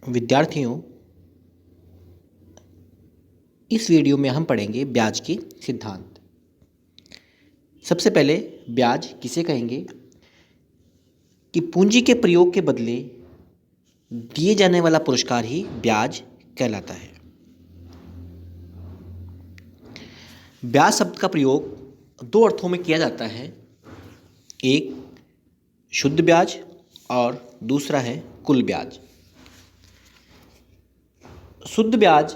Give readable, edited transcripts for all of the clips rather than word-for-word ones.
विद्यार्थियों, इस वीडियो में हम पढ़ेंगे ब्याज के सिद्धांत। सबसे पहले ब्याज किसे कहेंगे कि पूंजी के प्रयोग के बदले दिए जाने वाला पुरस्कार ही ब्याज कहलाता है। ब्याज शब्द का प्रयोग दो अर्थों में किया जाता है, एक शुद्ध ब्याज और दूसरा है कुल ब्याज। शुद्ध ब्याज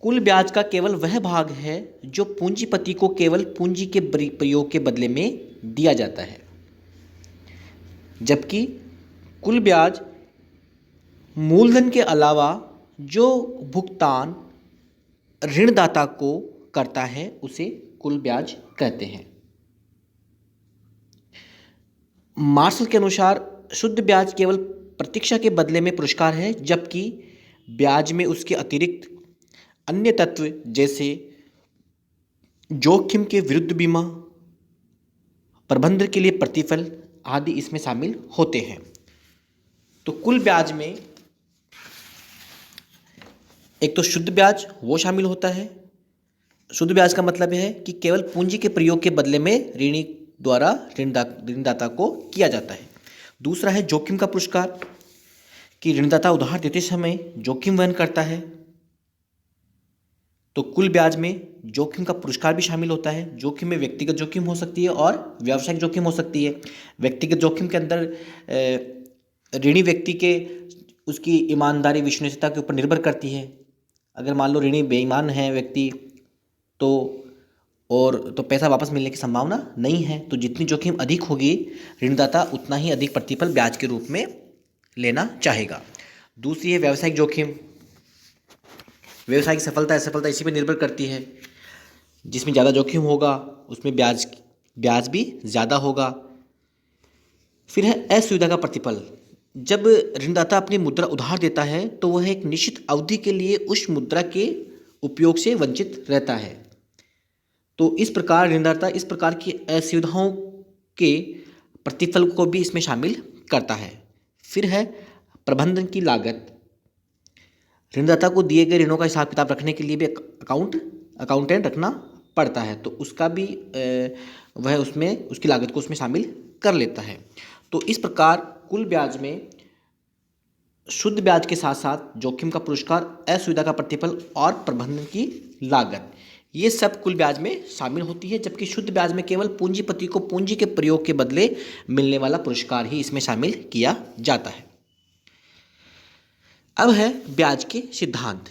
कुल ब्याज का केवल वह भाग है जो पूंजीपति को केवल पूंजी के प्रयोग के बदले में दिया जाता है, जबकि कुल ब्याज मूलधन के अलावा जो भुगतान ऋणदाता को करता है उसे कुल ब्याज कहते हैं। मार्शल के अनुसार शुद्ध ब्याज केवल प्रतीक्षा के बदले में पुरस्कार है, जबकि ब्याज में उसके अतिरिक्त अन्य तत्व जैसे जोखिम के विरुद्ध बीमा, प्रबंधन के लिए प्रतिफल आदि इसमें शामिल होते हैं। तो कुल ब्याज में एक तो शुद्ध ब्याज वो शामिल होता है। शुद्ध ब्याज का मतलब है कि केवल पूंजी के प्रयोग के बदले में ऋणी द्वारा ऋणदाता को किया जाता है। दूसरा है जोखिम का पुरस्कार, कि ऋणदाता उधार देते समय जोखिम वहन करता है। तो कुल ब्याज में जोखिम का पुरस्कार भी शामिल होता है। जोखिम में व्यक्तिगत जोखिम हो सकती है और व्यावसायिक जोखिम हो सकती है। व्यक्तिगत जोखिम के अंदर ऋणी व्यक्ति के उसकी ईमानदारी विश्वसनीयता के ऊपर निर्भर करती है। अगर मान लो ऋणी बेईमान है व्यक्ति तो पैसा वापस मिलने की संभावना नहीं है। तो जितनी जोखिम अधिक होगी ऋणदाता उतना ही अधिक प्रतिफल ब्याज के रूप में लेना चाहेगा। दूसरी है व्यावसायिक जोखिम। व्यवसाय की सफलता असफलता इसी पर निर्भर करती है। जिसमें ज़्यादा जोखिम होगा उसमें ब्याज भी ज़्यादा होगा। फिर है असुविधा का प्रतिफल। जब ऋणदाता अपनी मुद्रा उधार देता है तो वह एक निश्चित अवधि के लिए उस मुद्रा के उपयोग से वंचित रहता है। तो इस प्रकार ऋणदाता इस प्रकार की असुविधाओं के प्रतिफल को भी इसमें शामिल करता है। फिर है प्रबंधन की लागत। ऋणदाता को दिए गए ऋणों का हिसाब किताब रखने के लिए भी अकाउंटेंट रखना पड़ता है, तो उसका भी वह उसमें उसकी लागत को उसमें शामिल कर लेता है। तो इस प्रकार कुल ब्याज में शुद्ध ब्याज के साथ साथ जोखिम का पुरस्कार, असुविधा का प्रतिफल और प्रबंधन की लागत, ये सब कुल ब्याज में शामिल होती है। जबकि शुद्ध ब्याज में केवल पूंजीपति को पूंजी के प्रयोग के बदले मिलने वाला पुरस्कार ही इसमें शामिल किया जाता है। अब है ब्याज के सिद्धांत।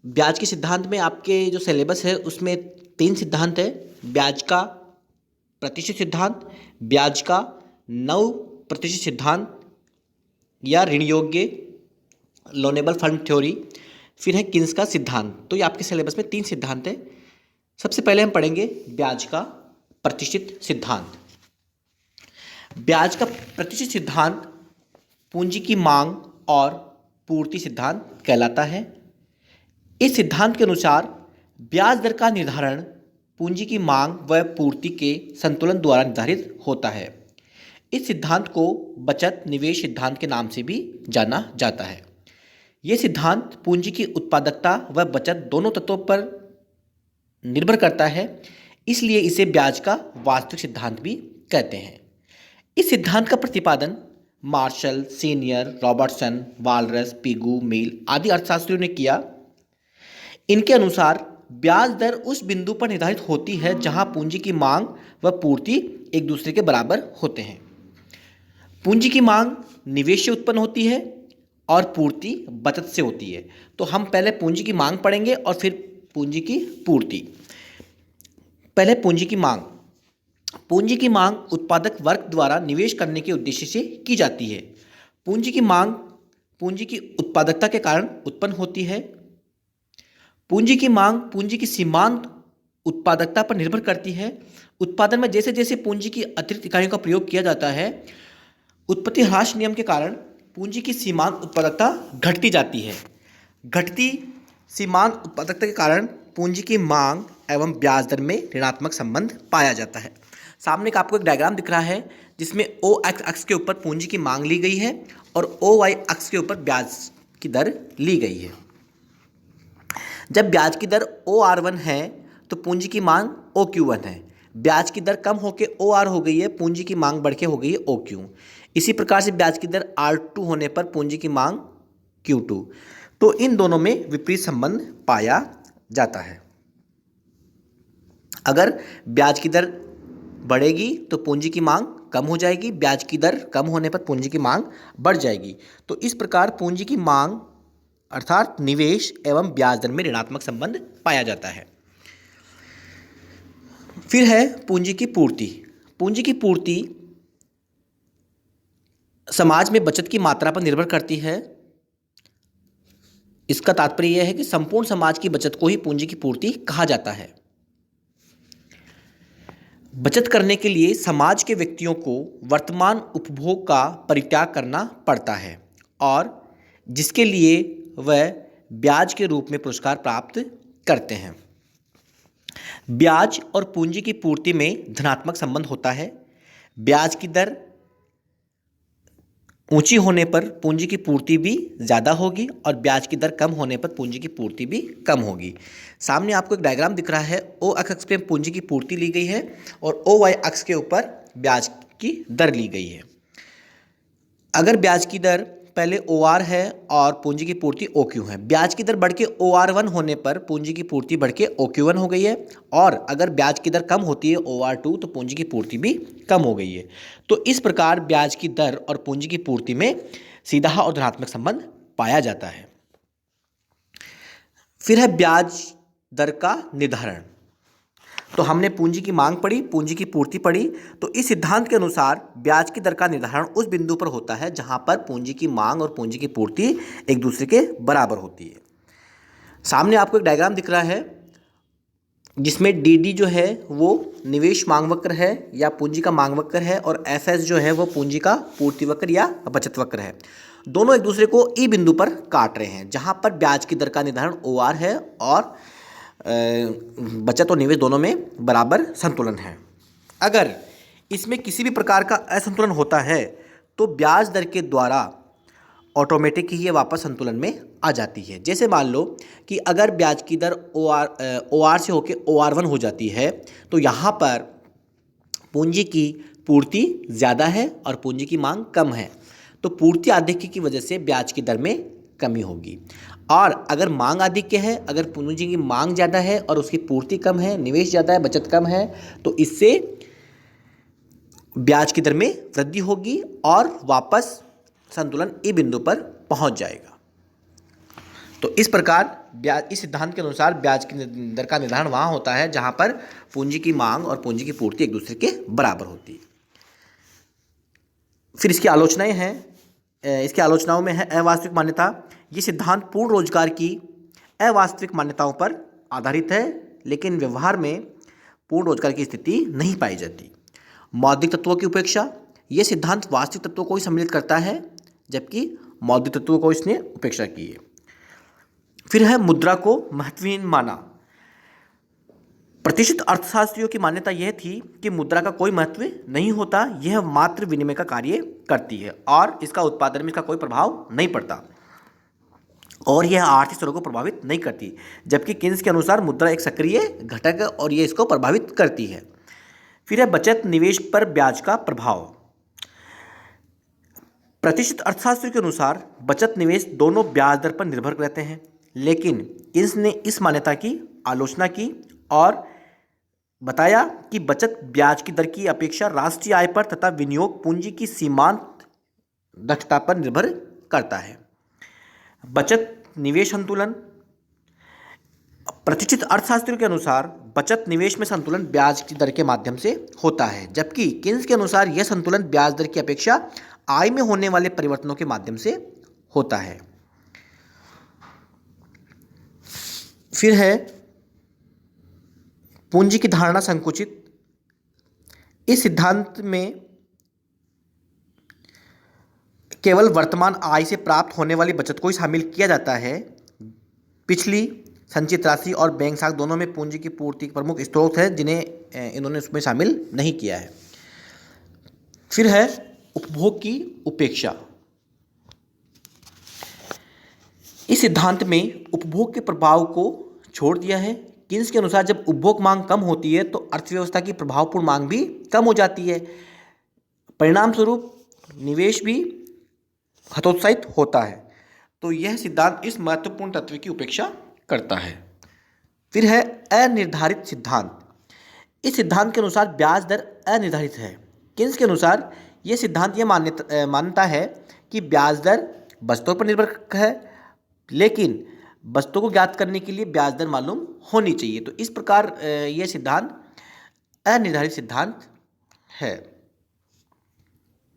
ब्याज के सिद्धांत में आपके जो सिलेबस है उसमें 3 सिद्धांत है। ब्याज का प्रतिशत सिद्धांत, ब्याज का 9% सिद्धांत या ऋण योग्य लोनेबल फंड थ्योरी, फिर है किन्स का सिद्धांत। तो ये आपके सिलेबस में 3 सिद्धांत है। सबसे पहले हम पढ़ेंगे ब्याज का प्रतिशत सिद्धांत। ब्याज का प्रतिशत सिद्धांत पूंजी की मांग और पूर्ति सिद्धांत कहलाता है। इस सिद्धांत के अनुसार ब्याज दर का निर्धारण पूंजी की मांग व पूर्ति के संतुलन द्वारा निर्धारित होता है। इस सिद्धांत को बचत निवेश सिद्धांत के नाम से भी जाना जाता है। यह सिद्धांत पूंजी की उत्पादकता व बचत दोनों तत्वों पर निर्भर करता है, इसलिए इसे ब्याज का वास्तविक सिद्धांत भी कहते हैं। इस सिद्धांत का प्रतिपादन Marshall, Senior, Robertson, Walras, Pigou, Mill आदि अर्थशास्त्रियों ने किया। इनके अनुसार ब्याज दर उस बिंदु पर निर्धारित होती है जहां पूंजी की मांग व पूर्ति एक दूसरे के बराबर होते हैं। पूंजी की मांग निवेश से उत्पन्न होती है और पूर्ति बचत से होती है। तो हम पहले पूंजी की मांग पढ़ेंगे और फिर पूंजी की पूर्ति। पहले पूंजी की मांग। पूंजी की मांग उत्पादक वर्ग द्वारा निवेश करने के उद्देश्य से की जाती है। पूंजी की मांग पूंजी की उत्पादकता के कारण उत्पन्न होती है। पूंजी की मांग पूंजी की सीमांत उत्पादकता पर निर्भर करती है। उत्पादन में जैसे जैसे पूंजी की अतिरिक्त इकाइयों का प्रयोग किया जाता है, उत्पत्ति ह्रास नियम के कारण पूंजी की सीमांत उत्पादकता घटती जाती है। घटती सीमांत उत्पादकता के कारण पूंजी की मांग एवं ब्याज दर में ऋणात्मक संबंध पाया जाता है। सामने का आपको एक डायग्राम दिख रहा है जिसमें ओ एक्स अक्ष के ऊपर पूंजी की मांग ली गई है और ओ वाई अक्ष के ऊपर ब्याज की दर ली गई है। जब ब्याज की दर OR1 है तो पूंजी की मांग OQ1 है। ब्याज की दर कम होकर OR हो गई है, पूंजी की मांग बढ़ के हो गई है OQ। इसी प्रकार से ब्याज की दर R2 होने पर पूंजी की मांग Q2। तो इन दोनों में विपरीत संबंध पाया जाता है। अगर ब्याज की दर बढ़ेगी तो पूंजी की मांग कम हो जाएगी, ब्याज की दर कम होने पर पूंजी की मांग बढ़ जाएगी। तो इस प्रकार पूंजी की मांग अर्थात निवेश एवं ब्याज दर में ऋणात्मक संबंध पाया जाता है। फिर है पूंजी की पूर्ति। पूंजी की पूर्ति समाज में बचत की मात्रा पर निर्भर करती है। इसका तात्पर्य यह है कि संपूर्ण समाज की बचत को ही पूंजी की पूर्ति कहा जाता है। बचत करने के लिए समाज के व्यक्तियों को वर्तमान उपभोग का परित्याग करना पड़ता है और जिसके लिए वह ब्याज के रूप में पुरस्कार प्राप्त करते हैं। ब्याज और पूंजी की पूर्ति में धनात्मक संबंध होता है। ब्याज की दर ऊंची होने पर पूंजी की पूर्ति भी ज़्यादा होगी और ब्याज की दर कम होने पर पूंजी की पूर्ति भी कम होगी। सामने आपको एक डायग्राम दिख रहा है। O अक्ष पे पूंजी की पूर्ति ली गई है और OY अक्ष के ऊपर ब्याज की दर ली गई है। अगर ब्याज की दर पहले OR है और पूंजी की पूर्ति OQ है, ब्याज की दर बढ़ के OR1 होने पर पूंजी की पूर्ति बढ़ के OQ1 हो गई है और अगर ब्याज की दर कम होती है OR2 तो पूंजी की पूर्ति भी कम हो गई है। तो इस प्रकार ब्याज की दर और पूंजी की पूर्ति में सीधा और धनात्मक संबंध पाया जाता है। फिर है ब्याज दर का निर्धारण। तो हमने पूंजी की मांग पढ़ी, पूंजी की पूर्ति पढ़ी। तो इस सिद्धांत के अनुसार ब्याज की दर का निर्धारण उस बिंदु पर होता है जहां पर पूंजी की मांग और पूंजी की पूर्ति एक दूसरे के बराबर होती है। सामने आपको एक डायग्राम दिख रहा है जिसमें DD जो है वो निवेश मांग वक्र है या पूंजी का मांग वक्र है और FS जो है वो पूंजी का पूर्ति वक्र या बचत वक्र है। दोनों एक दूसरे को E बिंदु पर काट रहे हैं जहां पर ब्याज की दर का निर्धारण OR है और बचत और निवेश दोनों में बराबर संतुलन है। अगर इसमें किसी भी प्रकार का असंतुलन होता है तो ब्याज दर के द्वारा ऑटोमेटिक ही ये वापस संतुलन में आ जाती है। जैसे मान लो कि अगर ब्याज की दर OR से होकर OR1 हो जाती है तो यहाँ पर पूंजी की पूर्ति ज़्यादा है और पूंजी की मांग कम है, तो पूर्ति आधिक्य की वजह से ब्याज की दर में कमी होगी। और अगर मांग आधिक्य है, अगर पूंजी की मांग ज़्यादा है और उसकी पूर्ति कम है, निवेश ज़्यादा है, बचत कम है, तो इससे ब्याज की दर में वृद्धि होगी और वापस संतुलन E बिंदु पर पहुंच जाएगा। तो इस प्रकार इस सिद्धांत के अनुसार ब्याज की दर का निर्धारण वहाँ होता है जहाँ पर पूंजी की मांग और पूंजी की पूर्ति एक दूसरे के बराबर होती है। फिर इसकी आलोचनाएं हैं। इसकी आलोचनाओं में है अवास्तविक मान्यता। ये सिद्धांत पूर्ण रोजगार की अवास्तविक मान्यताओं पर आधारित है, लेकिन व्यवहार में पूर्ण रोजगार की स्थिति नहीं पाई जाती। मौद्रिक तत्वों की उपेक्षा। ये सिद्धांत वास्तविक तत्वों को ही सम्मिलित करता है जबकि मौद्रिक तत्वों को इसने उपेक्षा की है। फिर है मुद्रा को महत्वहीन माना। प्रतिष्ठित अर्थशास्त्रियों की मान्यता यह थी कि मुद्रा का कोई महत्व नहीं होता, यह मात्र विनिमय का कार्य करती है और इसका उत्पादन में इसका कोई प्रभाव नहीं पड़ता और यह आर्थिक स्तरों को प्रभावित नहीं करती। जबकि किन्स के अनुसार मुद्रा एक सक्रिय घटक है और यह इसको प्रभावित करती है। फिर है बचत निवेश पर ब्याज का प्रभाव। प्रतिष्ठित अर्थशास्त्र के अनुसार बचत निवेश दोनों ब्याज दर पर निर्भर रहते हैं, लेकिन किन्स ने इस मान्यता की आलोचना की और बताया कि बचत ब्याज की दर की अपेक्षा राष्ट्रीय आय पर तथा विनियोग पूंजी की सीमांत दक्षता पर निर्भर करता है। बचत निवेश संतुलन। प्रतिष्ठित अर्थशास्त्रियों के अनुसार बचत निवेश में संतुलन ब्याज की दर के माध्यम से होता है, जबकि किन्स के अनुसार यह संतुलन ब्याज दर की अपेक्षा आय में होने वाले परिवर्तनों के माध्यम से होता है। फिर है पूंजी की धारणा संकुचित। इस सिद्धांत में केवल वर्तमान आय से प्राप्त होने वाली बचत को ही शामिल किया जाता है। पिछली संचित राशि और बैंक साख दोनों में पूंजी की पूर्ति प्रमुख स्रोत है जिन्हें इन्होंने उसमें शामिल नहीं किया है। फिर है उपभोग की उपेक्षा। इस सिद्धांत में उपभोग के प्रभाव को छोड़ दिया है। किन्स के अनुसार जब उपभोग मांग कम होती है तो अर्थव्यवस्था की प्रभावपूर्ण मांग भी कम हो जाती है, परिणाम स्वरूप निवेश भी हतोत्साहित होता है। तो यह सिद्धांत इस महत्वपूर्ण तत्व की उपेक्षा करता है। फिर है अनिर्धारित सिद्धांत। इस सिद्धांत के अनुसार ब्याज दर अनिर्धारित है। किन्स के अनुसार यह सिद्धांत यह मानता है कि ब्याज दर वस्तुओं पर निर्भर है, लेकिन वस्तु को ज्ञात करने के लिए ब्याज दर मालूम होनी चाहिए। तो इस प्रकार यह सिद्धांत अनिर्धारित सिद्धांत है।